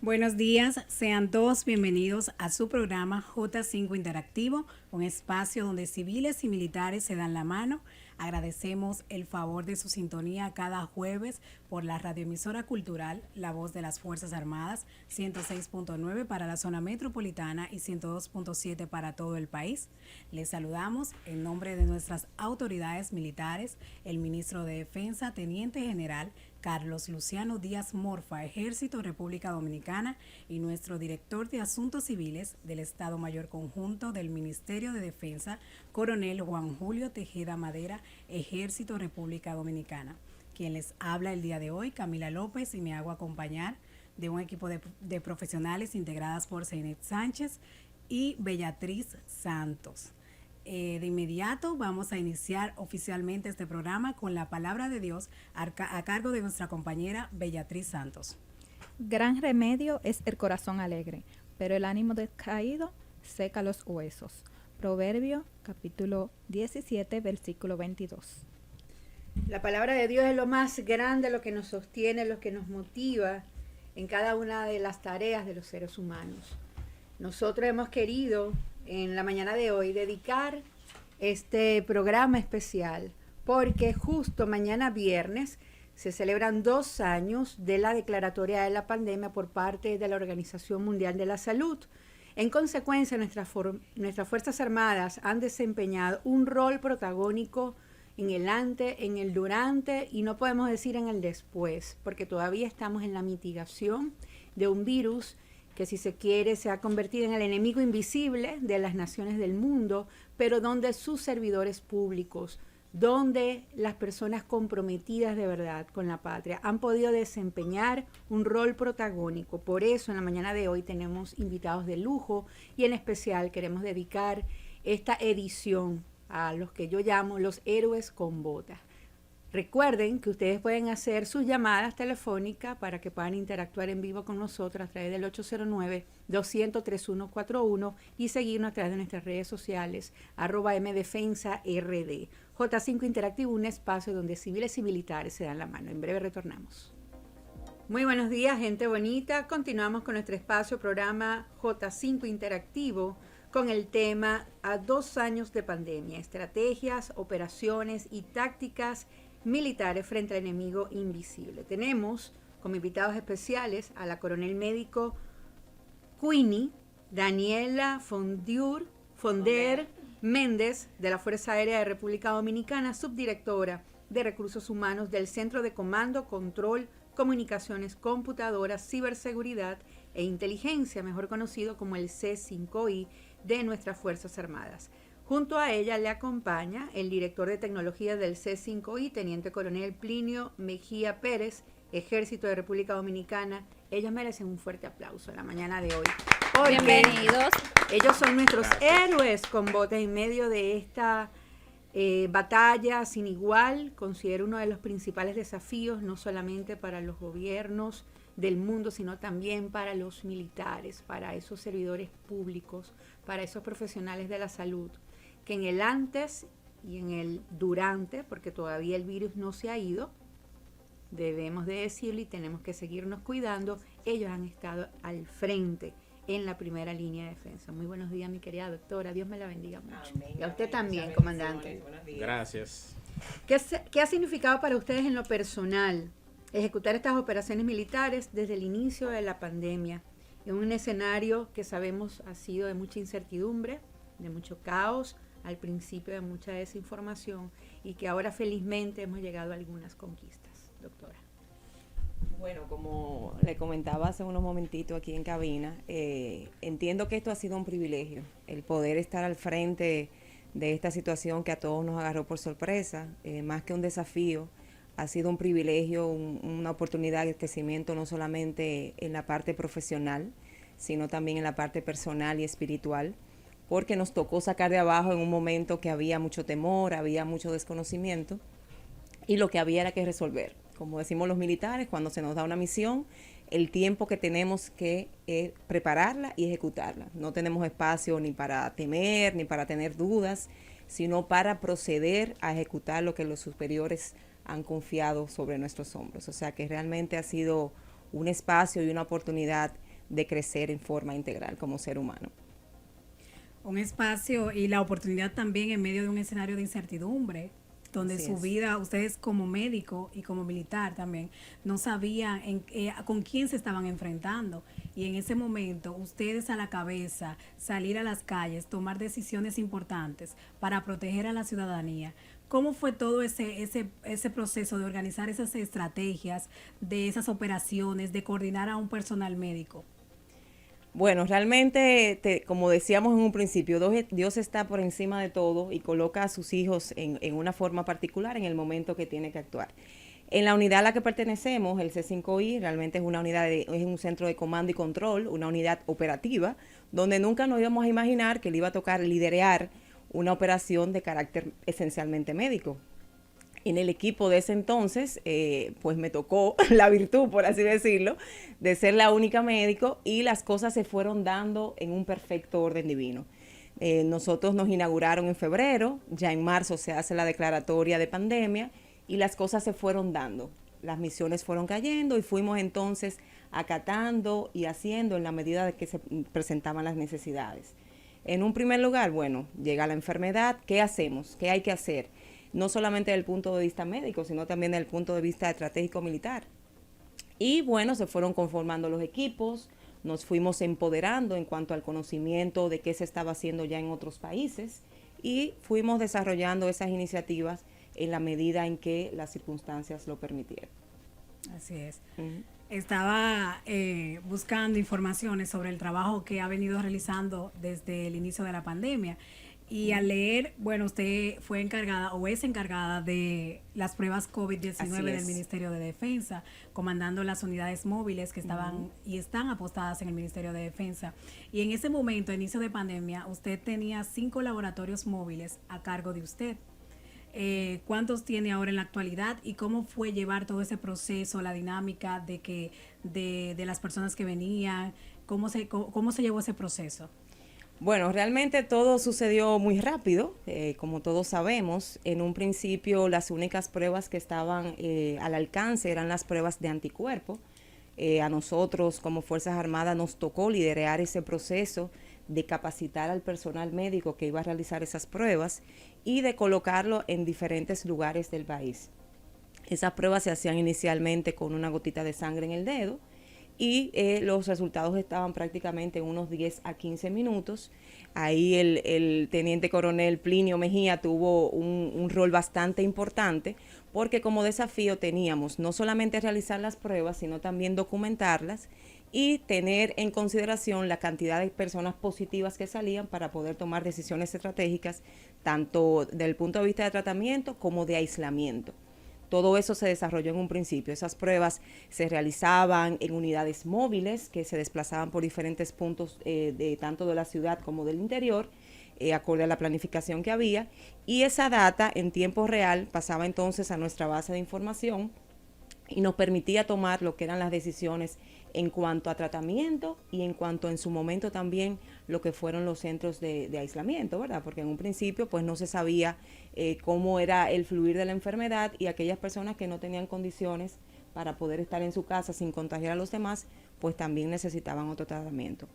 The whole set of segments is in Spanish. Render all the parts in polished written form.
Buenos días, sean todos bienvenidos a su programa J5 Interactivo, un espacio donde civiles y militares se dan la mano. Agradecemos el favor de su sintonía cada jueves por la radioemisora cultural La Voz de las Fuerzas Armadas, 106.9 para la zona metropolitana y 102.7 para todo el país. Les saludamos en nombre de nuestras autoridades militares, el ministro de Defensa, Teniente General Carlos Luciano Díaz Morfa, Ejército República Dominicana, y nuestro director de Asuntos Civiles del Estado Mayor Conjunto del Ministerio de Defensa, Coronel Juan Julio Tejeda Madera, Ejército República Dominicana. Quien les habla el día de hoy, Camila López, y me hago acompañar de un equipo de profesionales integradas por Zeynep Sánchez y Beatriz Santos. De inmediato vamos a iniciar oficialmente este programa con la palabra de Dios a cargo de nuestra compañera Beatriz Santos. Gran remedio es el corazón alegre, pero el ánimo decaído seca los huesos. Proverbio capítulo 17, versículo 22. La palabra de Dios es lo más grande, lo que nos sostiene, lo que nos motiva en cada una de las tareas de los seres humanos. Nosotros hemos querido en la mañana de hoy dedicar este programa especial porque justo mañana viernes se celebran 2 años de la declaratoria de la pandemia por parte de la Organización Mundial de la Salud. En consecuencia, nuestras Fuerzas Armadas han desempeñado un rol protagónico en el antes, en el durante y no podemos decir en el después, porque todavía estamos en la mitigación de un virus que, si se quiere, se ha convertido en el enemigo invisible de las naciones del mundo, pero donde sus servidores públicos, donde las personas comprometidas de verdad con la patria han podido desempeñar un rol protagónico. Por eso en la mañana de hoy tenemos invitados de lujo y en especial queremos dedicar esta edición a los que yo llamo los héroes con botas. Recuerden que ustedes pueden hacer sus llamadas telefónicas para que puedan interactuar en vivo con nosotros a través del 809-200-3141 y seguirnos a través de nuestras redes sociales, @mdefensard. J5 Interactivo, un espacio donde civiles y militares se dan la mano. En breve retornamos. Muy buenos días, gente bonita. Continuamos con nuestro espacio programa J5 Interactivo con el tema a 2 años de pandemia, estrategias, operaciones y tácticas militares frente al enemigo invisible. Tenemos como invitados especiales a la coronel médico Queenie Daniela Fonder Méndez, de la Fuerza Aérea de República Dominicana, subdirectora de Recursos Humanos del Centro de Comando, Control, Comunicaciones, Computadoras, Ciberseguridad e Inteligencia, mejor conocido como el C5I de nuestras Fuerzas Armadas. Junto a ella le acompaña el director de tecnología del C5I, Teniente Coronel Plinio Mejía Pérez, Ejército de República Dominicana. Ellos merecen un fuerte aplauso en la mañana de hoy. Bienvenidos. Ellos son nuestros héroes con botas en medio de esta batalla sin igual. Considero uno de los principales desafíos, no solamente para los gobiernos del mundo, sino también para los militares, para esos servidores públicos, para esos profesionales de la salud, que en el antes y en el durante, porque todavía el virus no se ha ido, debemos de decirlo y tenemos que seguirnos cuidando, ellos han estado al frente en la primera línea de defensa. Muy buenos días, mi querida doctora, Dios me la bendiga mucho. Amén, y a usted amén, también, comandante. Buenos días. Gracias. ¿Qué ha significado para ustedes en lo personal ejecutar estas operaciones militares desde el inicio de la pandemia, en un escenario que sabemos ha sido de mucha incertidumbre, de mucho caos, al principio de mucha desinformación, y que ahora felizmente hemos llegado a algunas conquistas, doctora? Bueno, como le comentaba hace unos momentitos aquí en cabina, entiendo que esto ha sido un privilegio, el poder estar al frente de esta situación que a todos nos agarró por sorpresa, más que un desafío. Ha sido un privilegio, una oportunidad de crecimiento no solamente en la parte profesional, sino también en la parte personal y espiritual, porque nos tocó sacar de abajo en un momento que había mucho temor, había mucho desconocimiento, y lo que había era que resolver. Como decimos los militares, cuando se nos da una misión, el tiempo que tenemos que prepararla y ejecutarla. No tenemos espacio ni para temer, ni para tener dudas, sino para proceder a ejecutar lo que los superiores han confiado sobre nuestros hombros. O sea que realmente ha sido un espacio y una oportunidad de crecer en forma integral como ser humano. Un espacio y la oportunidad también en medio de un escenario de incertidumbre, donde Así su es. vida, ustedes como médico y como militar también, no sabían con quién se estaban enfrentando. Y en ese momento, ustedes a la cabeza, salir a las calles, tomar decisiones importantes para proteger a la ciudadanía. ¿Cómo fue todo ese proceso de organizar esas estrategias, de esas operaciones, de coordinar a un personal médico? Bueno, realmente, como decíamos en un principio, Dios está por encima de todo y coloca a sus hijos en una forma particular en el momento que tiene que actuar. En la unidad a la que pertenecemos, el C5I, realmente es una unidad, es un centro de comando y control, una unidad operativa, donde nunca nos íbamos a imaginar que le iba a tocar liderar una operación de carácter esencialmente médico. En el equipo de ese entonces, pues me tocó la virtud, por así decirlo, de ser la única médico, y las cosas se fueron dando en un perfecto orden divino. Nosotros nos inauguraron en febrero, ya en marzo se hace la declaratoria de pandemia y las cosas se fueron dando. Las misiones fueron cayendo y fuimos entonces acatando y haciendo en la medida de que se presentaban las necesidades. En un primer lugar, bueno, llega la enfermedad, ¿qué hacemos? ¿Qué hay que hacer? No solamente desde el punto de vista médico, sino también desde el punto de vista estratégico militar. Y bueno, se fueron conformando los equipos, nos fuimos empoderando en cuanto al conocimiento de qué se estaba haciendo ya en otros países y fuimos desarrollando esas iniciativas en la medida en que las circunstancias lo permitieron. Así es. Estaba buscando informaciones sobre el trabajo que ha venido realizando desde el inicio de la pandemia. Y al leer, bueno, usted fue encargada o es encargada de las pruebas COVID-19 del Ministerio de Defensa, comandando las unidades móviles que estaban y están apostadas en el Ministerio de Defensa. Y en ese momento, a inicio de pandemia, usted tenía 5 laboratorios móviles a cargo de usted. ¿Cuántos tiene ahora en la actualidad y cómo fue llevar todo ese proceso, la dinámica de las personas que venían? ¿Cómo se llevó ese proceso? Bueno, realmente todo sucedió muy rápido, como todos sabemos. En un principio las únicas pruebas que estaban al alcance eran las pruebas de anticuerpo. A nosotros como Fuerzas Armadas nos tocó liderar ese proceso de capacitar al personal médico que iba a realizar esas pruebas y de colocarlo en diferentes lugares del país. Esas pruebas se hacían inicialmente con una gotita de sangre en el dedo y los resultados estaban prácticamente en unos 10 a 15 minutos. Ahí el teniente coronel Plinio Mejía tuvo un rol bastante importante porque como desafío teníamos no solamente realizar las pruebas, sino también documentarlas y tener en consideración la cantidad de personas positivas que salían para poder tomar decisiones estratégicas, tanto desde el punto de vista de tratamiento como de aislamiento. Todo eso se desarrolló en un principio. Esas pruebas se realizaban en unidades móviles que se desplazaban por diferentes puntos tanto de la ciudad como del interior, acorde a la planificación que había, y esa data en tiempo real pasaba entonces a nuestra base de información y nos permitía tomar lo que eran las decisiones en cuanto a tratamiento y en cuanto en su momento también lo que fueron los centros de aislamiento, ¿verdad? Porque en un principio pues no se sabía cómo era el fluir de la enfermedad y aquellas personas que no tenían condiciones para poder estar en su casa sin contagiar a los demás, pues también necesitaban otro tratamiento.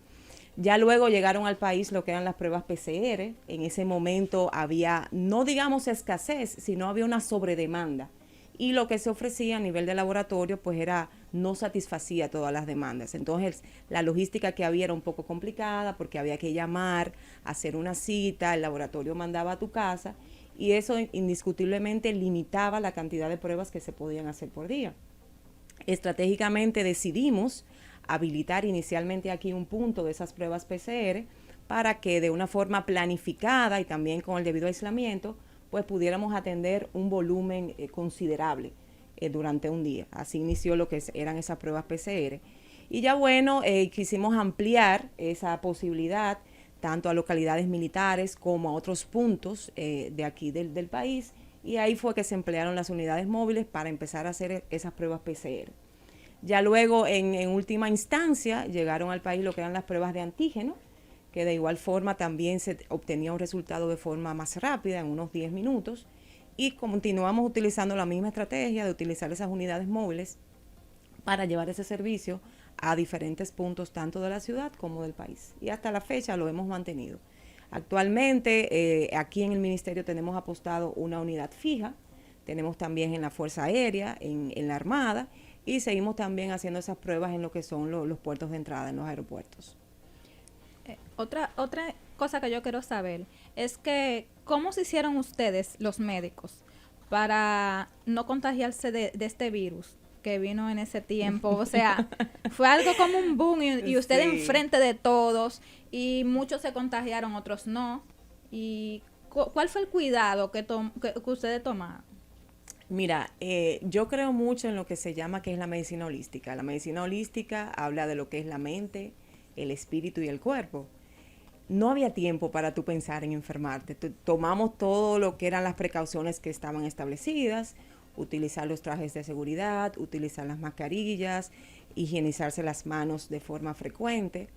Ya luego llegaron al país lo que eran las pruebas PCR. En ese momento había, no digamos escasez, sino había una sobredemanda. Y lo que se ofrecía a nivel de laboratorio pues no satisfacía todas las demandas. Entonces la logística que había era un poco complicada porque había que llamar, hacer una cita, el laboratorio mandaba a tu casa y eso indiscutiblemente limitaba la cantidad de pruebas que se podían hacer por día. Estratégicamente decidimos habilitar inicialmente aquí un punto de esas pruebas PCR para que de una forma planificada y también con el debido aislamiento pues pudiéramos atender un volumen considerable durante un día. Así inició lo que eran esas pruebas PCR. Y ya bueno, quisimos ampliar esa posibilidad tanto a localidades militares como a otros puntos de aquí del país, y ahí fue que se emplearon las unidades móviles para empezar a hacer esas pruebas PCR. Ya luego, en última instancia, llegaron al país lo que eran las pruebas de antígeno, que de igual forma también se obtenía un resultado de forma más rápida, en unos 10 minutos, y continuamos utilizando la misma estrategia de utilizar esas unidades móviles para llevar ese servicio a diferentes puntos tanto de la ciudad como del país. Y hasta la fecha lo hemos mantenido. Actualmente aquí en el ministerio tenemos apostado una unidad fija, tenemos también en la Fuerza Aérea, en la Armada, y seguimos también haciendo esas pruebas en lo que son los puertos de entrada, en los aeropuertos. Otra cosa que yo quiero saber es que ¿cómo se hicieron ustedes, los médicos, para no contagiarse de este virus que vino en ese tiempo? O sea, fue algo como un boom y ustedes Sí. enfrente de todos y muchos se contagiaron, otros no. ¿Y cuál fue el cuidado que ustedes tomaron? Mira, yo creo mucho en lo que se llama que es la medicina holística. La medicina holística habla de lo que es la mente, el espíritu y el cuerpo. No había tiempo para tú pensar en enfermarte. Tomamos todo lo que eran las precauciones que estaban establecidas, utilizar los trajes de seguridad, utilizar las mascarillas, higienizarse las manos de forma frecuente.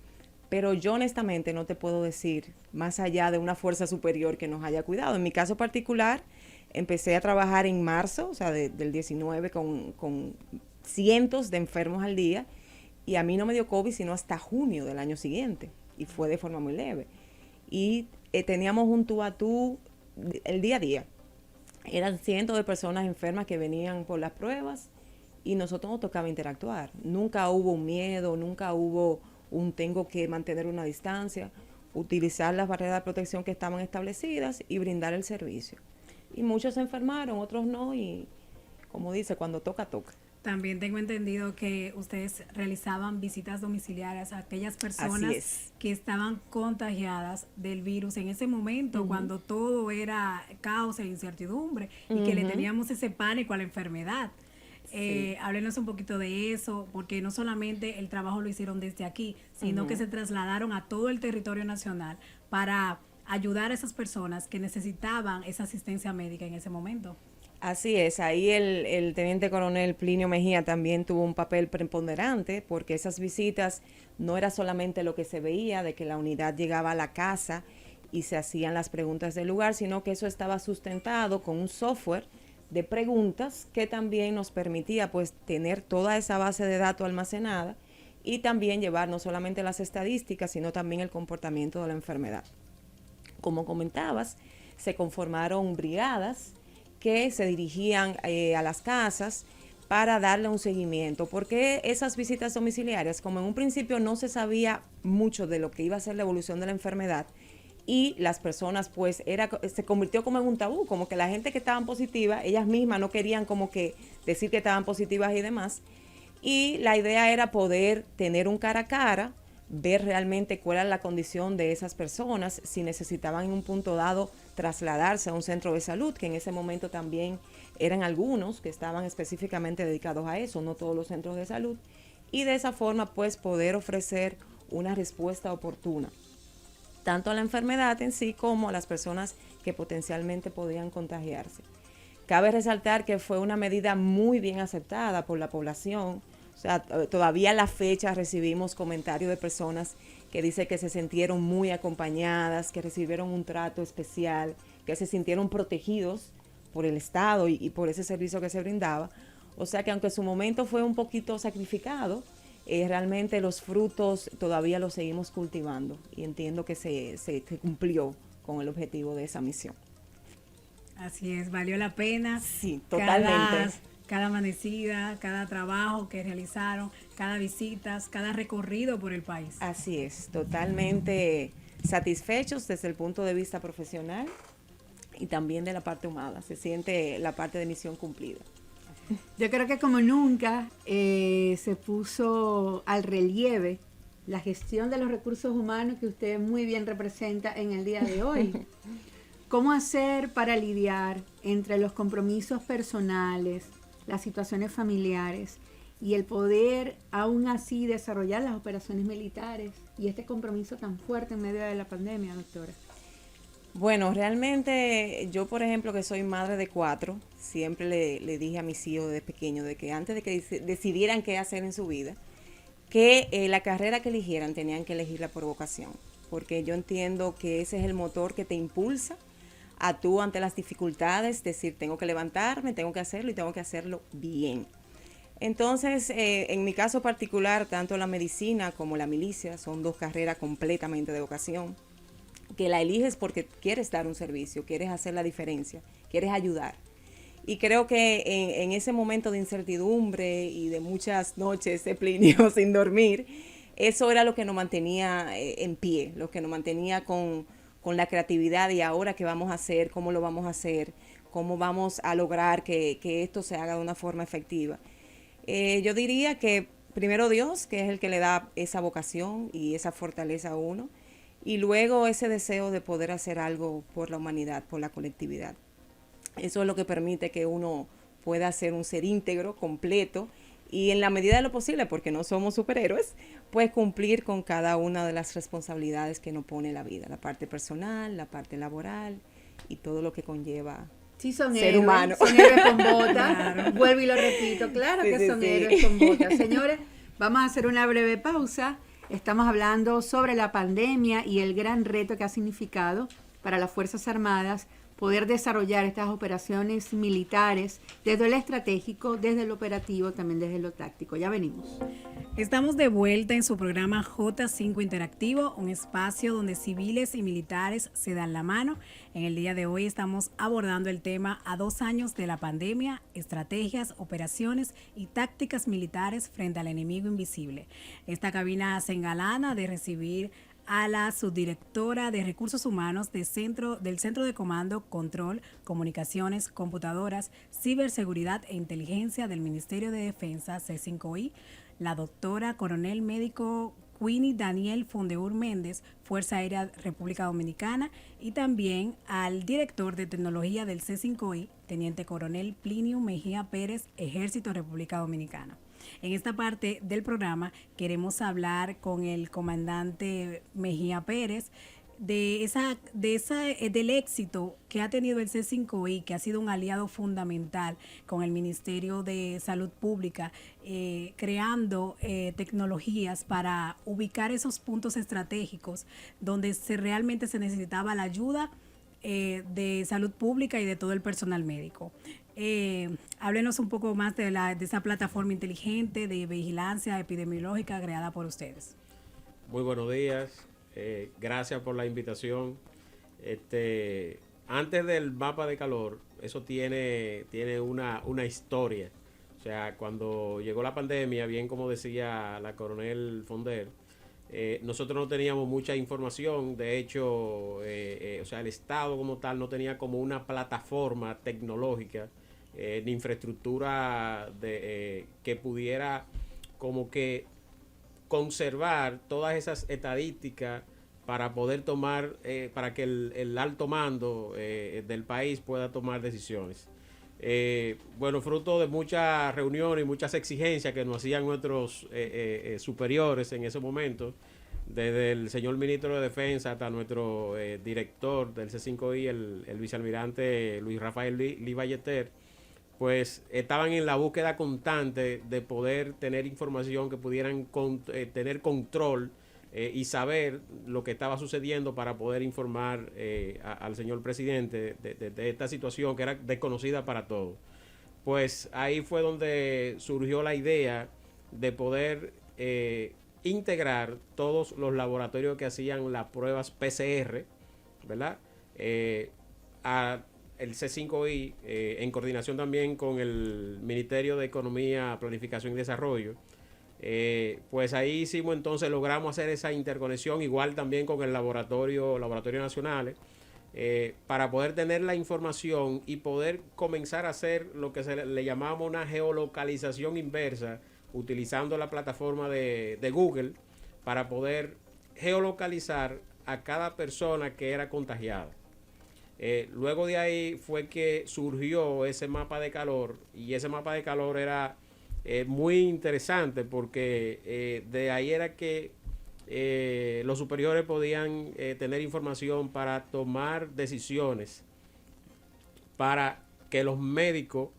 Pero yo honestamente no te puedo decir, más allá de una fuerza superior que nos haya cuidado. En mi caso particular, empecé a trabajar en marzo, o sea, del 19 con cientos de enfermos al día, y a mí no me dio COVID sino hasta junio del año siguiente, y fue de forma muy leve. Y teníamos un tú a tú el día a día. Eran cientos de personas enfermas que venían por las pruebas y nosotros nos tocaba interactuar. Nunca hubo un miedo, nunca hubo un tengo que mantener una distancia, utilizar las barreras de protección que estaban establecidas y brindar el servicio. Y muchos se enfermaron, otros no, y como dice, cuando toca, toca. También tengo entendido que ustedes realizaban visitas domiciliarias a aquellas personas que estaban contagiadas del virus en ese momento, cuando todo era caos e incertidumbre, y que le teníamos ese pánico a la enfermedad. Háblenos un poquito de eso, porque no solamente el trabajo lo hicieron desde aquí, sino que se trasladaron a todo el territorio nacional para ayudar a esas personas que necesitaban esa asistencia médica en ese momento. Así es, ahí el teniente coronel Plinio Mejía también tuvo un papel preponderante, porque esas visitas no era solamente lo que se veía, de que la unidad llegaba a la casa y se hacían las preguntas del lugar, sino que eso estaba sustentado con un software de preguntas que también nos permitía pues tener toda esa base de datos almacenada y también llevar no solamente las estadísticas, sino también el comportamiento de la enfermedad. Como comentabas, se conformaron brigadas que se dirigían a las casas para darle un seguimiento, porque esas visitas domiciliarias, como en un principio no se sabía mucho de lo que iba a ser la evolución de la enfermedad, y las personas pues se convirtió como en un tabú, como que la gente que estaban positiva, ellas mismas no querían como que decir que estaban positivas y demás, y la idea era poder tener un cara a cara, ver realmente cuál era la condición de esas personas, si necesitaban en un punto dado trasladarse a un centro de salud, que en ese momento también eran algunos que estaban específicamente dedicados a eso, no todos los centros de salud, y de esa forma pues poder ofrecer una respuesta oportuna, tanto a la enfermedad en sí como a las personas que potencialmente podían contagiarse. Cabe resaltar que fue una medida muy bien aceptada por la población. O sea, todavía a la fecha recibimos comentarios de personas que dicen que se sintieron muy acompañadas, que recibieron un trato especial, que se sintieron protegidos por el Estado y por ese servicio que se brindaba. O sea que aunque su momento fue un poquito sacrificado, realmente los frutos todavía los seguimos cultivando y entiendo que se cumplió con el objetivo de esa misión. Así es, valió la pena. Sí, totalmente. Cada amanecida, cada trabajo que realizaron, cada visitas, cada recorrido por el país. Así es, totalmente satisfechos desde el punto de vista profesional y también de la parte humana. Se siente la parte de misión cumplida. Yo creo que como nunca se puso al relieve la gestión de los recursos humanos que usted muy bien representa en el día de hoy. ¿Cómo hacer para lidiar entre los compromisos personales, las situaciones familiares y el poder aún así desarrollar las operaciones militares y este compromiso tan fuerte en medio de la pandemia, doctora? Bueno, realmente yo, por ejemplo, que soy madre de 4, siempre le dije a mis hijos desde pequeño de que antes de que decidieran qué hacer en su vida, que la carrera que eligieran tenían que elegirla por vocación, porque yo entiendo que ese es el motor que te impulsa a tú ante las dificultades, decir, tengo que levantarme, tengo que hacerlo y tengo que hacerlo bien. Entonces, en mi caso particular, tanto la medicina como la milicia son dos carreras completamente de vocación, que la eliges porque quieres dar un servicio, quieres hacer la diferencia, quieres ayudar. Y creo que en ese momento de incertidumbre y de muchas noches de plinio sin dormir, eso era lo que nos mantenía en pie, lo que nos mantenía con la creatividad. Y ahora qué vamos a hacer, cómo lo vamos a hacer, cómo vamos a lograr que esto se haga de una forma efectiva. Yo diría que primero Dios, que es el que le da esa vocación y esa fortaleza a uno, y luego ese deseo de poder hacer algo por la humanidad, por la colectividad. Eso es lo que permite que uno pueda ser un ser íntegro, completo, y en la medida de lo posible, porque no somos superhéroes, pues cumplir con cada una de las responsabilidades que nos pone la vida, la parte personal, la parte laboral y todo lo que conlleva. Sí, son ser héroes, humano. son héroes con botas. Claro. Vuelvo y lo repito, claro que son héroes con botas. Señores, vamos a hacer una breve pausa. Estamos hablando sobre la pandemia y el gran reto que ha significado para las Fuerzas Armadas poder desarrollar estas operaciones militares desde lo estratégico, desde lo operativo, también desde lo táctico. Ya venimos. Estamos de vuelta en su programa J5 Interactivo, un espacio donde civiles y militares se dan la mano. En el día de hoy estamos abordando el tema a 2 años de la pandemia, estrategias, operaciones y tácticas militares frente al enemigo invisible. Esta cabina se engalana de recibir a la subdirectora de Recursos Humanos del Centro de Comando, Control, Comunicaciones, Computadoras, Ciberseguridad e Inteligencia del Ministerio de Defensa, C5I, la doctora coronel médico Queenie Daniel Fondeur Méndez, Fuerza Aérea República Dominicana, y también al director de tecnología del C5I, teniente coronel Plinio Mejía Pérez, Ejército República Dominicana. En esta parte del programa queremos hablar con el comandante Mejía Pérez del éxito que ha tenido el C5I, que ha sido un aliado fundamental con el Ministerio de Salud Pública, creando tecnologías para ubicar esos puntos estratégicos donde realmente se necesitaba la ayuda de salud pública y de todo el personal médico. Háblenos un poco más de esa plataforma inteligente de vigilancia epidemiológica creada por ustedes. Muy buenos días, gracias por la invitación. Antes del mapa de calor, eso tiene una historia. O sea, cuando llegó la pandemia, bien como decía la coronel Fonder, nosotros no teníamos mucha información. De hecho, o sea, el Estado como tal no tenía como una plataforma tecnológica ni infraestructura que pudiera como que conservar todas esas estadísticas para poder tomar, para que el alto mando del país pueda tomar decisiones. Bueno, fruto de muchas reuniones y muchas exigencias que nos hacían nuestros superiores en ese momento, desde el señor ministro de Defensa hasta nuestro director del C5I, el vicealmirante Luis Rafael Lee Ballester, pues estaban en la búsqueda constante de poder tener información que pudieran tener control y saber lo que estaba sucediendo para poder informar al señor presidente de esta situación que era desconocida para todos. Pues ahí fue donde surgió la idea de poder integrar todos los laboratorios que hacían las pruebas PCR, ¿verdad? El C5I, en coordinación también con el Ministerio de Economía, Planificación y Desarrollo, pues ahí logramos hacer esa interconexión, igual también con el laboratorios nacionales, para poder tener la información y poder comenzar a hacer lo que le llamamos una geolocalización inversa, utilizando la plataforma de Google, para poder geolocalizar a cada persona que era contagiada. Luego de ahí fue que surgió ese mapa de calor, y ese mapa de calor era muy interesante porque de ahí era que los superiores podían tener información para tomar decisiones, para que los médicos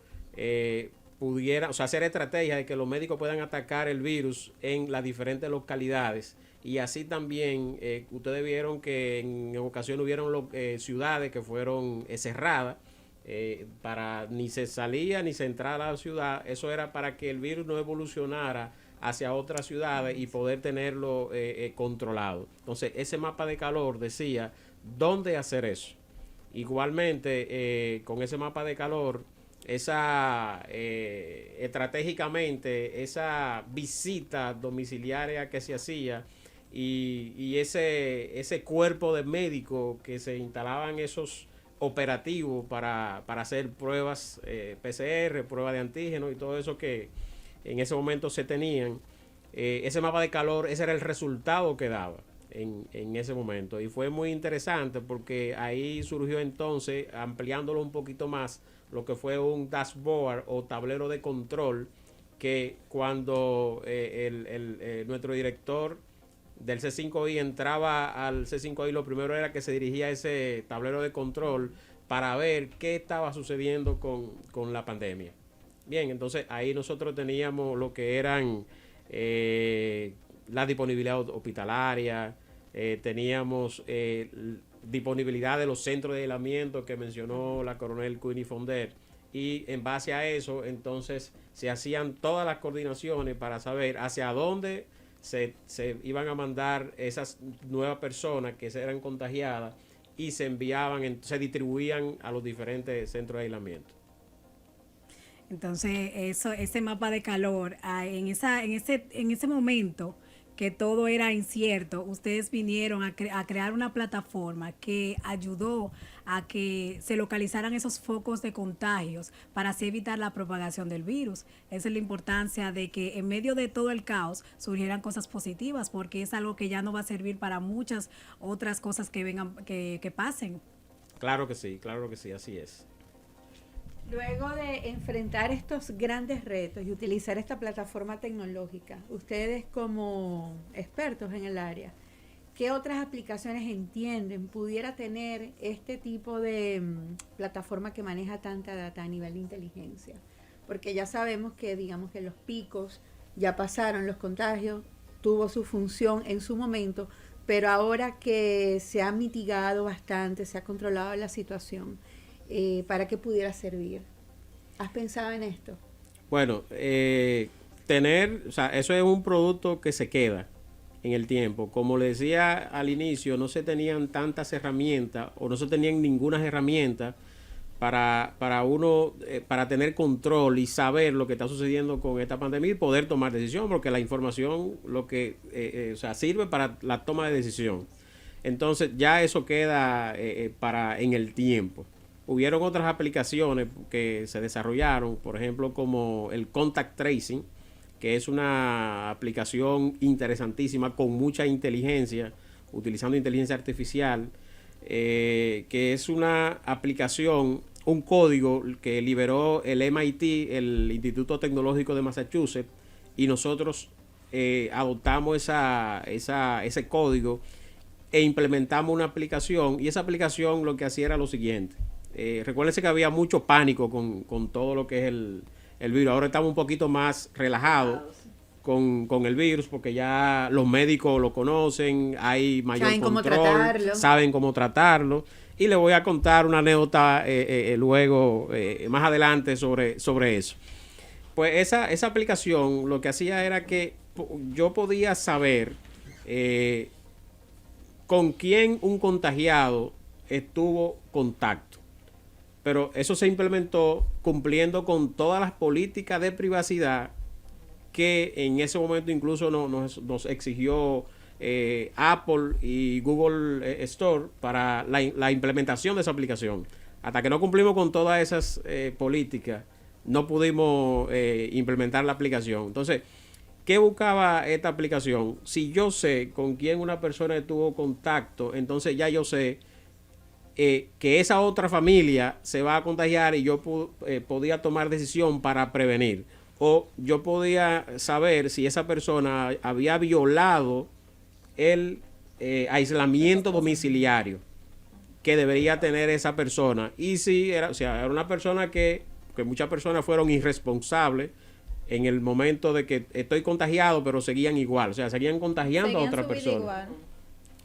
pudieran, o sea, hacer estrategias de que los médicos puedan atacar el virus en las diferentes localidades. Y así también, ustedes vieron que en ocasión hubieron ciudades que fueron cerradas para ni se salía ni se entraba a la ciudad. Eso era para que el virus no evolucionara hacia otras ciudades y poder tenerlo controlado. Entonces, ese mapa de calor decía dónde hacer eso. Igualmente, con ese mapa de calor, estratégicamente, esa visita domiciliaria que se hacía y ese cuerpo de médicos que se instalaban esos operativos para hacer pruebas PCR, pruebas de antígeno y todo eso que en ese momento se tenían. Ese mapa de calor, ese era el resultado que daba en ese momento. Y fue muy interesante porque ahí surgió entonces, ampliándolo un poquito más, lo que fue un dashboard o tablero de control, que cuando nuestro director del C5I entraba al C5I, lo primero era que se dirigía a ese tablero de control para ver qué estaba sucediendo con la pandemia. Bien, entonces ahí nosotros teníamos lo que eran la disponibilidad hospitalaria, teníamos disponibilidad de los centros de aislamiento que mencionó la coronel Queenie Fonder, y en base a eso entonces se hacían todas las coordinaciones para saber hacia dónde se iban a mandar esas nuevas personas que eran contagiadas y se enviaban, se distribuían a los diferentes centros de aislamiento. Entonces, ese mapa de calor, en ese momento que todo era incierto, ustedes vinieron a crear una plataforma que ayudó a que se localizaran esos focos de contagios para así evitar la propagación del virus. Esa es la importancia de que en medio de todo el caos surgieran cosas positivas, porque es algo que ya no va a servir para muchas otras cosas que vengan, que pasen. Claro que sí, así es. Luego de enfrentar estos grandes retos y utilizar esta plataforma tecnológica, ustedes como expertos en el área, ¿qué otras aplicaciones entienden pudiera tener este tipo de plataforma que maneja tanta data a nivel de inteligencia? Porque ya sabemos que, digamos, que los picos ya pasaron, los contagios tuvo su función en su momento, pero ahora que se ha mitigado bastante, se ha controlado la situación, ¿para qué pudiera servir? ¿Has pensado en esto? Bueno, eso es un producto que se queda en el tiempo. Como le decía al inicio, no se tenían tantas herramientas o no se tenían ninguna herramienta para tener control y saber lo que está sucediendo con esta pandemia y poder tomar decisión, porque la información sirve para la toma de decisión. Entonces ya eso queda en el tiempo. Hubieron otras aplicaciones que se desarrollaron, por ejemplo, como el Contact Tracing, que es una aplicación interesantísima con mucha inteligencia, utilizando inteligencia artificial, que es una aplicación, un código que liberó el MIT, el Instituto Tecnológico de Massachusetts, y nosotros adoptamos ese código e implementamos una aplicación, y esa aplicación lo que hacía era lo siguiente. Recuérdense que había mucho pánico con todo lo que es el virus. Ahora estamos un poquito más relajados con el virus porque ya los médicos lo conocen, hay mayor control, saben cómo tratarlo. Y le voy a contar una anécdota luego, más adelante, sobre eso. Pues esa aplicación lo que hacía era que yo podía saber con quién un contagiado estuvo contacto. Pero eso se implementó cumpliendo con todas las políticas de privacidad que en ese momento incluso nos exigió Apple y Google Store para la implementación de esa aplicación. Hasta que no cumplimos con todas esas políticas, no pudimos implementar la aplicación. Entonces, ¿qué buscaba esta aplicación? Si yo sé con quién una persona tuvo contacto, entonces ya yo sé que esa otra familia se va a contagiar y yo podía tomar decisión para prevenir. O yo podía saber si esa persona había violado el aislamiento domiciliario que debería tener esa persona. Y si era una persona que muchas personas fueron irresponsables en el momento de que estoy contagiado, pero seguían igual. O sea, seguían contagiando a otra persona.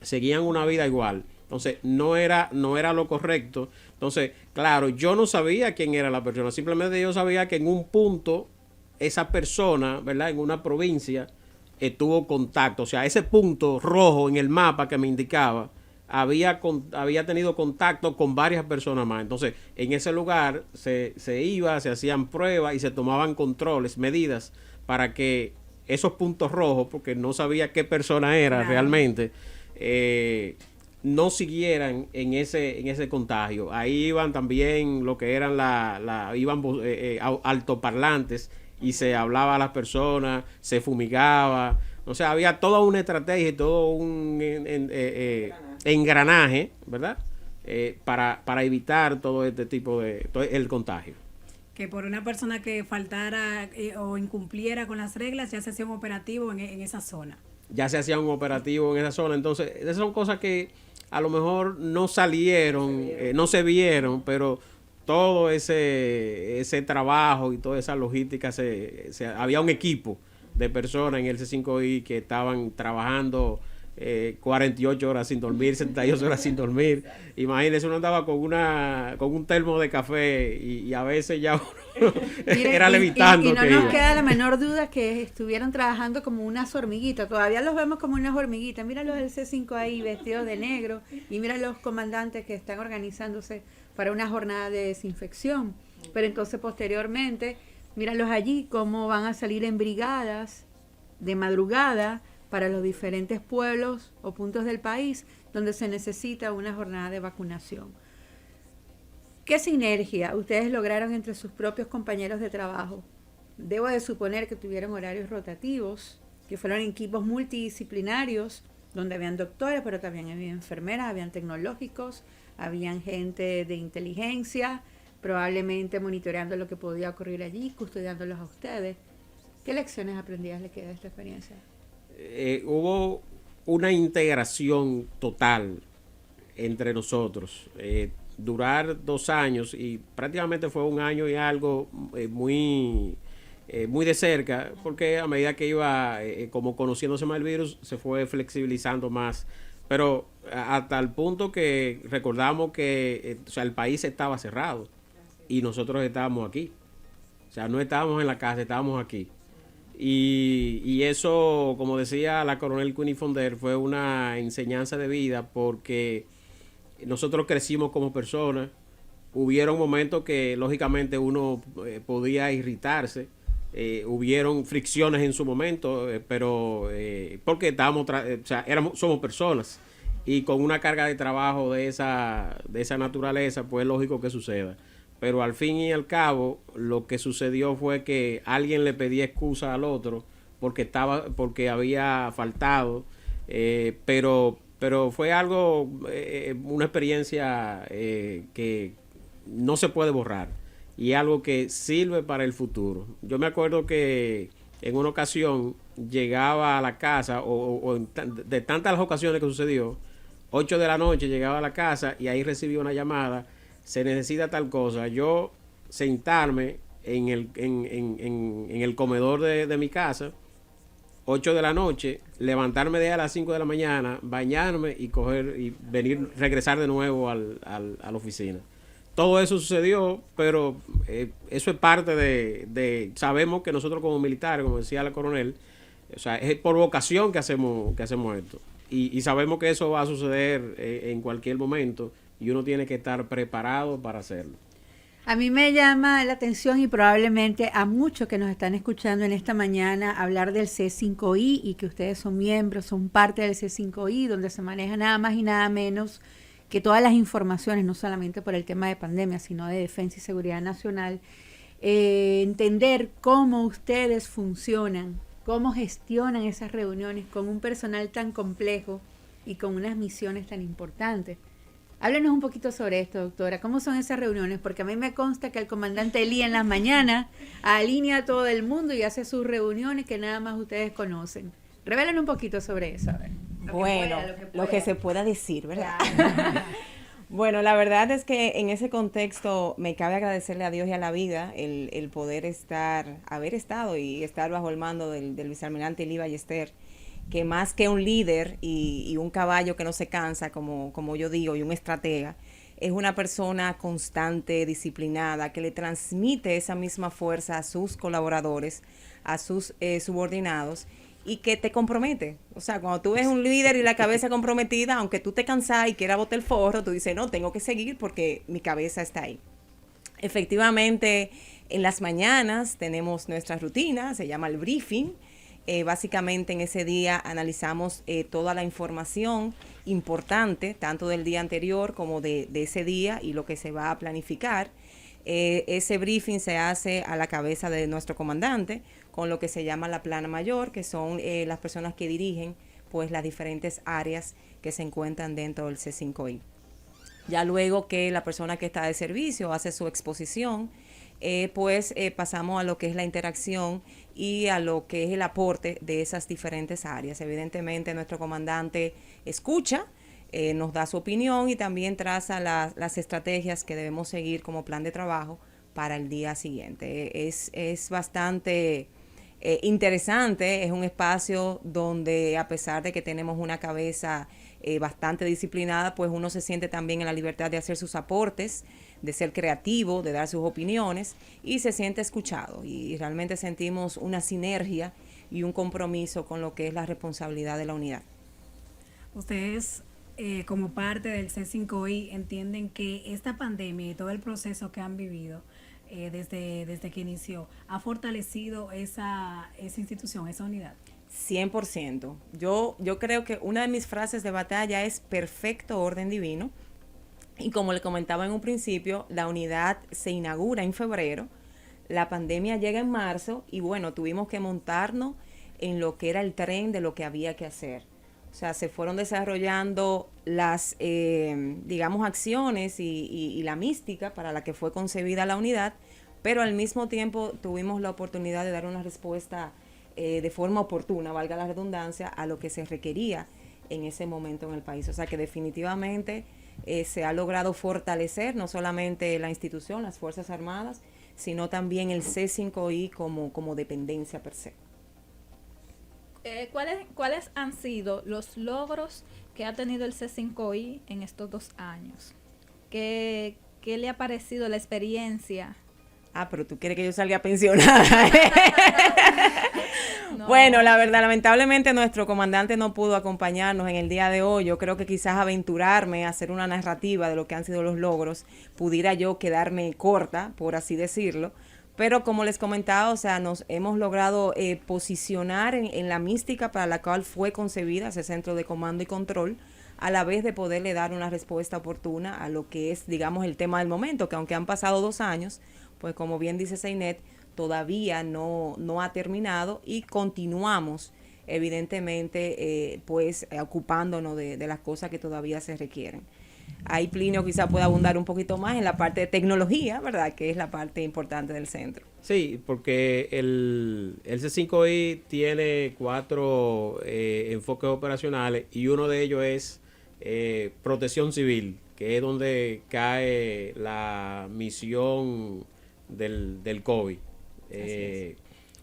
Seguían una vida igual. Entonces, no era lo correcto. Entonces, claro, yo no sabía quién era la persona. Simplemente yo sabía que en un punto, esa persona, ¿verdad? En una provincia, tuvo contacto. O sea, ese punto rojo en el mapa que me indicaba, había tenido contacto con varias personas más. Entonces, en ese lugar se iba, se hacían pruebas y se tomaban controles, medidas, para que esos puntos rojos, porque no sabía qué persona era realmente, no siguieran en ese contagio. Ahí iban también lo que eran iban altoparlantes y se hablaba a las personas, se fumigaba. O sea, había toda una estrategia y todo un engranaje, ¿verdad? Para evitar todo este tipo el contagio. Que por una persona que faltara o incumpliera con las reglas, ya se hacía un operativo en esa zona. Ya se hacía un operativo en esa zona. Entonces, esas son cosas que a lo mejor no salieron, no se vieron, pero todo ese trabajo y toda esa logística, había un equipo de personas en el C5I que estaban trabajando 48 horas sin dormir, 78 horas sin dormir. Imagínense, uno andaba con un termo de café y a veces ya uno era levitando. Y no nos queda la menor duda que estuvieron trabajando como unas hormiguitas. Todavía los vemos como unas hormiguitas. Mira los del C5 ahí vestidos de negro y mira los comandantes que están organizándose para una jornada de desinfección. Pero entonces posteriormente, míralos allí cómo van a salir en brigadas de madrugada para los diferentes pueblos o puntos del país donde se necesita una jornada de vacunación. ¿Qué sinergia ustedes lograron entre sus propios compañeros de trabajo? Debo de suponer que tuvieron horarios rotativos, que fueron equipos multidisciplinarios, donde habían doctores, pero también había enfermeras, habían tecnológicos, habían gente de inteligencia, probablemente monitoreando lo que podía ocurrir allí, custodiándolos a ustedes. ¿Qué lecciones aprendidas le queda de esta experiencia? Hubo una integración total entre nosotros. Durar 2 años, y prácticamente fue 1 año y algo muy de cerca, porque a medida que iba como conociéndose más el virus, se fue flexibilizando más. Pero hasta el punto que recordamos que o sea, el país estaba cerrado y nosotros estábamos aquí. O sea, no estábamos en la casa, estábamos aquí. Y eso, como decía la coronel Queenie Fonder, fue una enseñanza de vida, porque nosotros crecimos como personas. Hubieron momentos que lógicamente uno podía irritarse, hubieron fricciones en su momento, pero porque somos personas, y con una carga de trabajo de esa naturaleza, pues es lógico que suceda. Pero al fin y al cabo, lo que sucedió fue que alguien le pedía excusa al otro porque había faltado, pero fue algo, una experiencia que no se puede borrar, y algo que sirve para el futuro. Yo me acuerdo que en una ocasión llegaba a la casa, de tantas las ocasiones que sucedió, 8 de la noche llegaba a la casa y ahí recibí una llamada: se necesita tal cosa. Yo sentarme en el comedor de mi casa, 8 de la noche, levantarme de ahí a las 5 de la mañana, bañarme y regresar de nuevo a la oficina. Todo eso sucedió, pero eso es parte de sabemos que nosotros como militares, como decía la coronel, o sea, es por vocación que hacemos esto. Y sabemos que eso va a suceder en cualquier momento, y uno tiene que estar preparado para hacerlo. A mí me llama la atención, y probablemente a muchos que nos están escuchando en esta mañana, hablar del C5I, y que ustedes son miembros, son parte del C5I, donde se maneja nada más y nada menos que todas las informaciones, no solamente por el tema de pandemia, sino de defensa y seguridad nacional. Entender cómo ustedes funcionan, cómo gestionan esas reuniones con un personal tan complejo y con unas misiones tan importantes. Háblenos un poquito sobre esto, doctora. ¿Cómo son esas reuniones? Porque a mí me consta que el comandante Elí en las mañanas alinea a todo el mundo y hace sus reuniones que nada más ustedes conocen. Revelen un poquito sobre eso. A ver. Bueno, lo que se pueda decir, ¿verdad? Bueno, la verdad es que en ese contexto me cabe agradecerle a Dios y a la vida el poder haber estado y estar bajo el mando del vicealmirante Elí Ballester, que más que un líder y un caballo que no se cansa, como yo digo, y un estratega, es una persona constante, disciplinada, que le transmite esa misma fuerza a sus colaboradores, a sus subordinados, y que te compromete. O sea, cuando tú ves un líder y la cabeza comprometida, aunque tú te cansas y quieras botar el forro, tú dices, no, tengo que seguir porque mi cabeza está ahí. Efectivamente, en las mañanas tenemos nuestra rutina, se llama el briefing. Básicamente en ese día analizamos toda la información importante, tanto del día anterior como de ese día y lo que se va a planificar. Ese briefing se hace a la cabeza de nuestro comandante, con lo que se llama la plana mayor, que son las personas que dirigen pues las diferentes áreas que se encuentran dentro del C5I. Ya luego que la persona que está de servicio hace su exposición, pasamos a lo que es la interacción y a lo que es el aporte de esas diferentes áreas. Evidentemente nuestro comandante escucha, nos da su opinión y también traza las estrategias que debemos seguir como plan de trabajo para el día siguiente. Es bastante interesante, es un espacio donde a pesar de que tenemos una cabeza bastante disciplinada, pues uno se siente también en la libertad de hacer sus aportes, de ser creativo, de dar sus opiniones y se siente escuchado y realmente sentimos una sinergia y un compromiso con lo que es la responsabilidad de la unidad. Ustedes como parte del C5I entienden que esta pandemia y todo el proceso que han vivido desde que inició ha fortalecido esa institución, esa unidad. 100%. Yo creo que una de mis frases de batalla es perfecto orden divino. Y como le comentaba en un principio, la unidad se inaugura en febrero, la pandemia llega en marzo y bueno, tuvimos que montarnos en lo que era el tren de lo que había que hacer. O sea, se fueron desarrollando las, digamos, acciones y la mística para la que fue concebida la unidad, pero al mismo tiempo tuvimos la oportunidad de dar una respuesta de forma oportuna, valga la redundancia, a lo que se requería en ese momento en el país. O sea que definitivamente se ha logrado fortalecer no solamente la institución, las Fuerzas Armadas, sino también el C5I como dependencia per se. ¿Cuáles han sido los logros que ha tenido el C5I en estos 2 años? ¿Qué le ha parecido la experiencia? Ah, pero tú quieres que yo salga pensionada. No. Bueno, la verdad, lamentablemente nuestro comandante no pudo acompañarnos en el día de hoy. Yo creo que quizás aventurarme a hacer una narrativa de lo que han sido los logros, pudiera yo quedarme corta, por así decirlo. Pero como les comentaba, o sea, nos hemos logrado posicionar en la mística para la cual fue concebida ese centro de comando y control, a la vez de poderle dar una respuesta oportuna a lo que es, digamos, el tema del momento, que aunque han pasado 2 años, pues como bien dice Zeinet, todavía no ha terminado y continuamos evidentemente ocupándonos de las cosas que todavía se requieren. Ahí Plinio quizá pueda abundar un poquito más en la parte de tecnología, ¿verdad? Que es la parte importante del centro. Sí, porque el C5I tiene 4 enfoques operacionales y uno de ellos es protección civil, que es donde cae la misión del COVID.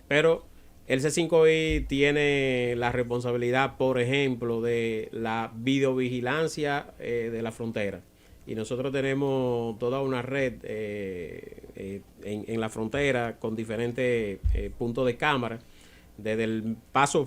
Pero el C5I tiene la responsabilidad, por ejemplo, de la videovigilancia de la frontera. Y nosotros tenemos toda una red en la frontera con diferentes puntos de cámara, desde el paso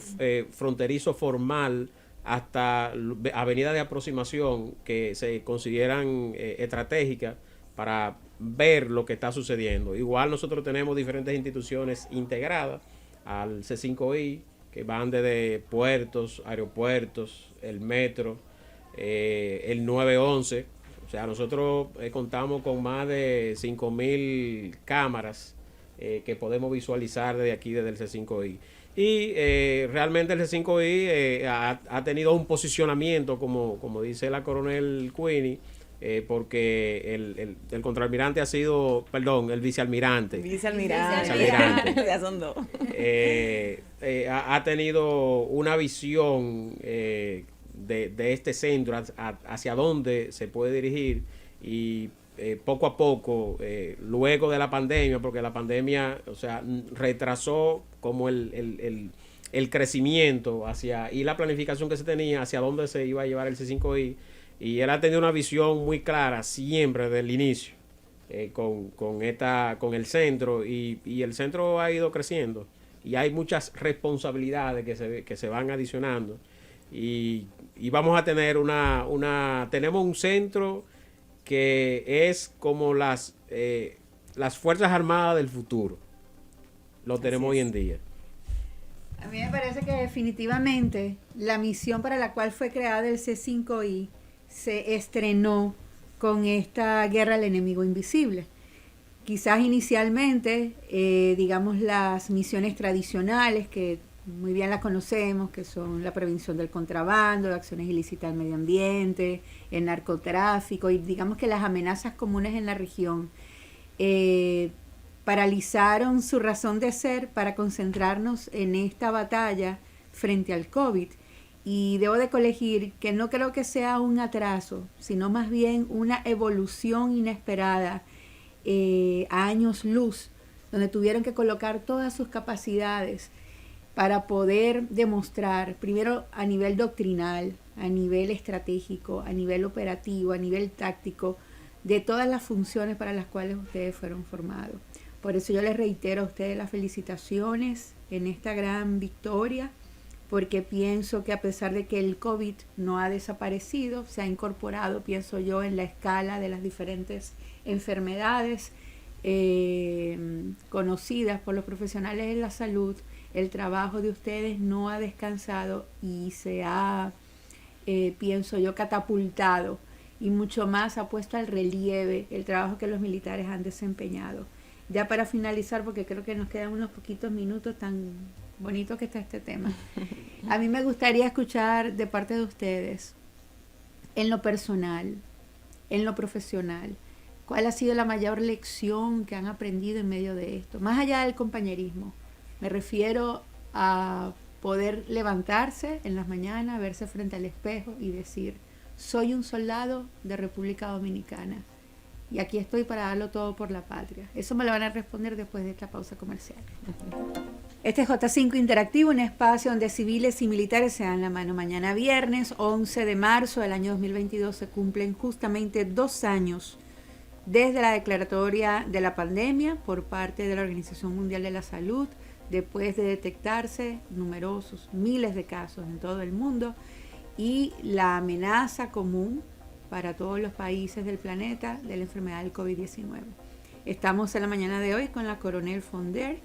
fronterizo formal hasta avenidas de aproximación que se consideran estratégicas para ver lo que está sucediendo. Igual nosotros tenemos diferentes instituciones integradas al C5I que van desde puertos, aeropuertos, el metro, el 911. O sea, nosotros contamos con más de 5,000 cámaras que podemos visualizar desde aquí, desde el C5I. Y realmente el C5I ha tenido un posicionamiento, como dice la coronel Queenie, porque el contraalmirante ha sido, perdón, el vicealmirante. Vicealmirante. Ya son 2. Ha tenido una visión de este centro hacia dónde se puede dirigir y poco a poco, luego de la pandemia, porque la pandemia, o sea, retrasó como el el crecimiento y la planificación que se tenía hacia dónde se iba a llevar el C5I, y él ha tenido una visión muy clara siempre desde el inicio con el centro, y el centro ha ido creciendo y hay muchas responsabilidades que se van adicionando, y vamos a tener tenemos un centro que es como las Fuerzas Armadas del futuro. Lo tenemos hoy en día. A mí me parece que definitivamente la misión para la cual fue creada el C5I se estrenó con esta guerra al enemigo invisible. Quizás inicialmente, digamos, las misiones tradicionales, que muy bien las conocemos, que son la prevención del contrabando, acciones ilícitas al medio ambiente, el narcotráfico, y digamos que las amenazas comunes en la región, paralizaron su razón de ser para concentrarnos en esta batalla frente al COVID. Y debo de colegir que no creo que sea un atraso, sino más bien una evolución inesperada a años luz, donde tuvieron que colocar todas sus capacidades para poder demostrar, primero a nivel doctrinal, a nivel estratégico, a nivel operativo, a nivel táctico, de todas las funciones para las cuales ustedes fueron formados. Por eso yo les reitero a ustedes las felicitaciones en esta gran victoria, porque pienso que a pesar de que el COVID no ha desaparecido, se ha incorporado, pienso yo, en la escala de las diferentes enfermedades conocidas por los profesionales de la salud. El trabajo de ustedes no ha descansado y se ha, pienso yo, catapultado, y mucho más ha puesto al relieve el trabajo que los militares han desempeñado. Ya para finalizar, porque creo que nos quedan unos poquitos minutos, tan bonito que está este tema. A mí me gustaría escuchar de parte de ustedes, en lo personal, en lo profesional, cuál ha sido la mayor lección que han aprendido en medio de esto, más allá del compañerismo. Me refiero a poder levantarse en las mañanas, verse frente al espejo y decir: soy un soldado de República Dominicana y aquí estoy para darlo todo por la patria. Eso me lo van a responder después de esta pausa comercial. Este es J5 Interactivo, un espacio donde civiles y militares se dan la mano. Mañana viernes 11 de marzo del año 2022 se cumplen justamente 2 años desde la declaratoria de la pandemia por parte de la Organización Mundial de la Salud, después de detectarse numerosos, miles de casos en todo el mundo, y la amenaza común para todos los países del planeta de la enfermedad del COVID-19. Estamos en la mañana de hoy con la coronel Fonder,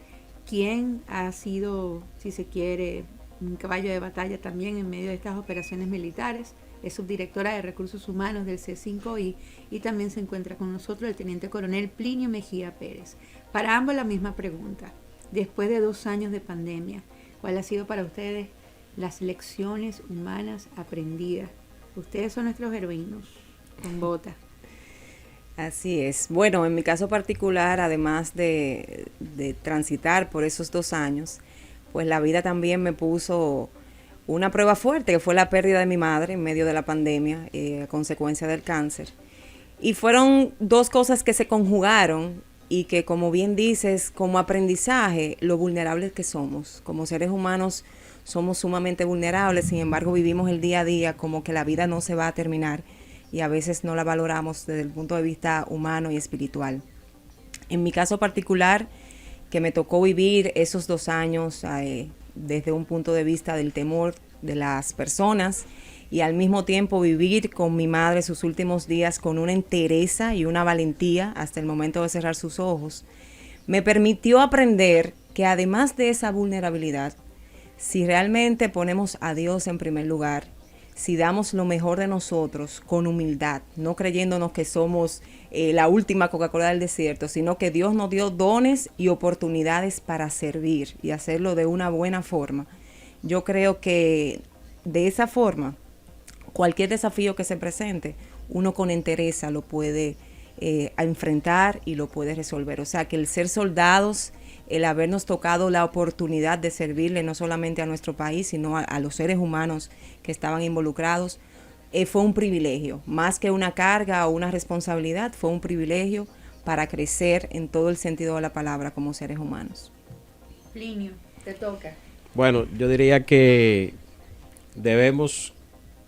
quien ha sido, si se quiere, un caballo de batalla también en medio de estas operaciones militares. Es subdirectora de Recursos Humanos del C5I, y también se encuentra con nosotros el teniente coronel Plinio Mejía Pérez. Para ambos la misma pregunta. Después de 2 años de pandemia, ¿cuál ha sido para ustedes las lecciones humanas aprendidas? Ustedes son nuestros heroínos, con bota. Así es. Bueno, en mi caso particular, además de transitar por esos 2 años, pues la vida también me puso una prueba fuerte, que fue la pérdida de mi madre en medio de la pandemia, a consecuencia del cáncer. Y fueron 2 cosas que se conjugaron y que, como bien dices, como aprendizaje, lo vulnerables que somos. Como seres humanos somos sumamente vulnerables, sin embargo vivimos el día a día como que la vida no se va a terminar, y a veces no la valoramos desde el punto de vista humano y espiritual. En mi caso particular, que me tocó vivir esos 2 años desde un punto de vista del temor de las personas, y al mismo tiempo vivir con mi madre sus últimos días con una entereza y una valentía hasta el momento de cerrar sus ojos, me permitió aprender que además de esa vulnerabilidad, si realmente ponemos a Dios en primer lugar, si damos lo mejor de nosotros con humildad, no creyéndonos que somos la última Coca-Cola del desierto, sino que Dios nos dio dones y oportunidades para servir y hacerlo de una buena forma. Yo creo que de esa forma, cualquier desafío que se presente, uno con entereza lo puede enfrentar y lo puede resolver. O sea, que el ser soldados, el habernos tocado la oportunidad de servirle no solamente a nuestro país, sino a los seres humanos que estaban involucrados, fue un privilegio. Más que una carga o una responsabilidad, fue un privilegio para crecer en todo el sentido de la palabra como seres humanos. Plinio, te toca. Bueno, yo diría que debemos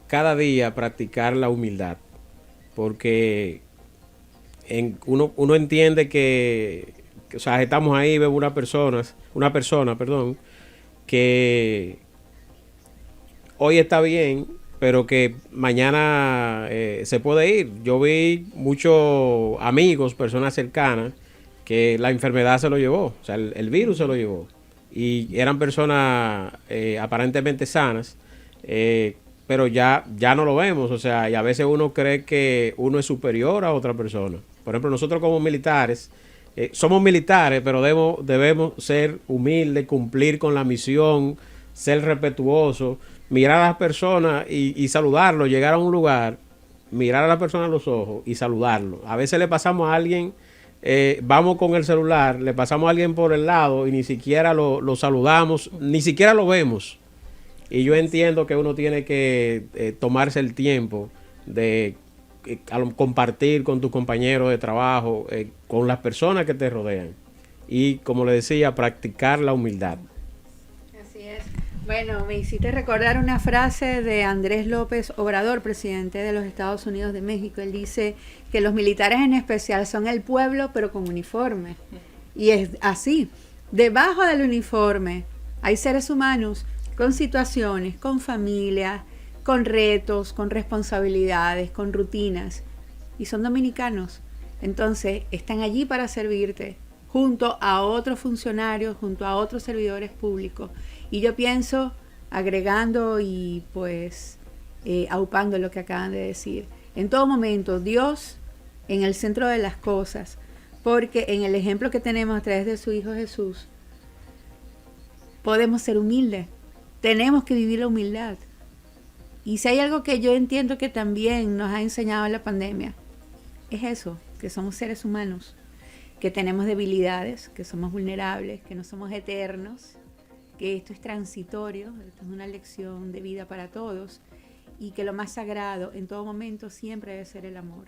cada día practicar la humildad, porque uno entiende o sea, estamos ahí, vemos una persona, perdón, que hoy está bien, pero que mañana se puede ir. Yo vi muchos amigos, personas cercanas, que la enfermedad se lo llevó, o sea, el virus se lo llevó. Y eran personas aparentemente sanas, pero ya no lo vemos, o sea, y a veces uno cree que uno es superior a otra persona. Por ejemplo, nosotros como militares, somos militares, pero debemos ser humildes, cumplir con la misión, ser respetuosos, mirar a las personas y saludarlo, llegar a un lugar, mirar a la persona a los ojos y saludarlo. A veces le pasamos a alguien, vamos con el celular, le pasamos a alguien por el lado y ni siquiera lo saludamos, ni siquiera lo vemos. Y yo entiendo que uno tiene que tomarse el tiempo de compartir con tus compañeros de trabajo, con las personas que te rodean. Y como le decía, practicar la humildad. Así es. Bueno, me hiciste recordar una frase de Andrés López Obrador, presidente de los Estados Unidos de México. Él dice que los militares en especial son el pueblo, pero con uniforme. Y es así. Debajo del uniforme hay seres humanos con situaciones, con familias, con retos, con responsabilidades, con rutinas. Y son dominicanos. Entonces, están allí para servirte, junto a otros funcionarios, junto a otros servidores públicos. Y yo pienso, agregando y pues aupando lo que acaban de decir, en todo momento, Dios en el centro de las cosas, porque en el ejemplo que tenemos a través de su Hijo Jesús, podemos ser humildes, tenemos que vivir la humildad. Y si hay algo que yo entiendo que también nos ha enseñado la pandemia, es eso, que somos seres humanos, que tenemos debilidades, que somos vulnerables, que no somos eternos, que esto es transitorio, esto es una lección de vida para todos, y que lo más sagrado en todo momento siempre debe ser el amor.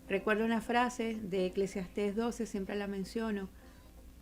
Recuerdo una frase de Eclesiastés 12, siempre la menciono,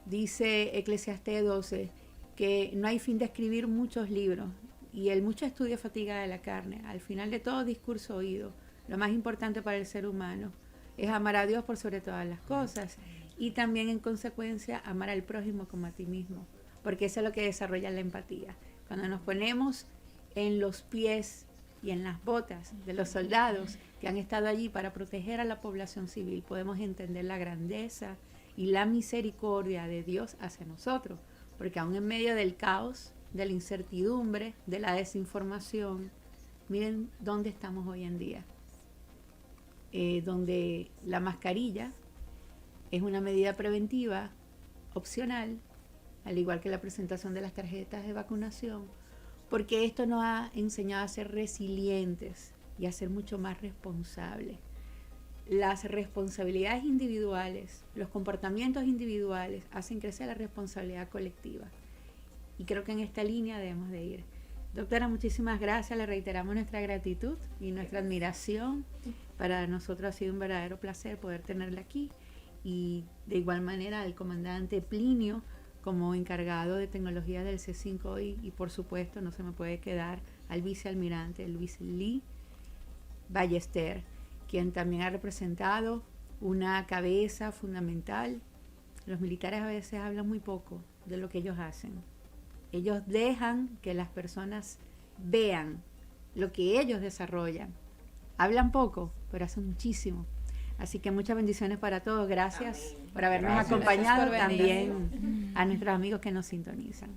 dice Eclesiastés 12, que no hay fin de escribir muchos libros, y el mucho estudio fatiga de la carne. Al final de todo discurso oído, lo más importante para el ser humano es amar a Dios por sobre todas las cosas, y también en consecuencia amar al prójimo como a ti mismo, porque eso es lo que desarrolla la empatía. Cuando nos ponemos en los pies y en las botas de los soldados que han estado allí para proteger a la población civil, podemos entender la grandeza y la misericordia de Dios hacia nosotros, porque aún en medio del caos, de la incertidumbre, de la desinformación, miren dónde estamos hoy en día, donde la mascarilla es una medida preventiva opcional, al igual que la presentación de las tarjetas de vacunación, porque esto nos ha enseñado a ser resilientes y a ser mucho más responsables. Las responsabilidades individuales, los comportamientos individuales hacen crecer la responsabilidad colectiva. Y creo que en esta línea debemos de ir. Doctora, muchísimas gracias. Le reiteramos nuestra gratitud y nuestra admiración. Para nosotros ha sido un verdadero placer poder tenerla aquí. Y de igual manera al comandante Plinio como encargado de tecnología del C5I, y por supuesto no se me puede quedar al vicealmirante Luis Lee Ballester, quien también ha representado una cabeza fundamental. Los militares a veces hablan muy poco de lo que ellos hacen. Ellos dejan que las personas vean lo que ellos desarrollan. Hablan poco, pero hacen muchísimo. Así que muchas bendiciones para todos. Gracias por habernos acompañado. Gracias por venir. También a nuestros amigos que nos sintonizan.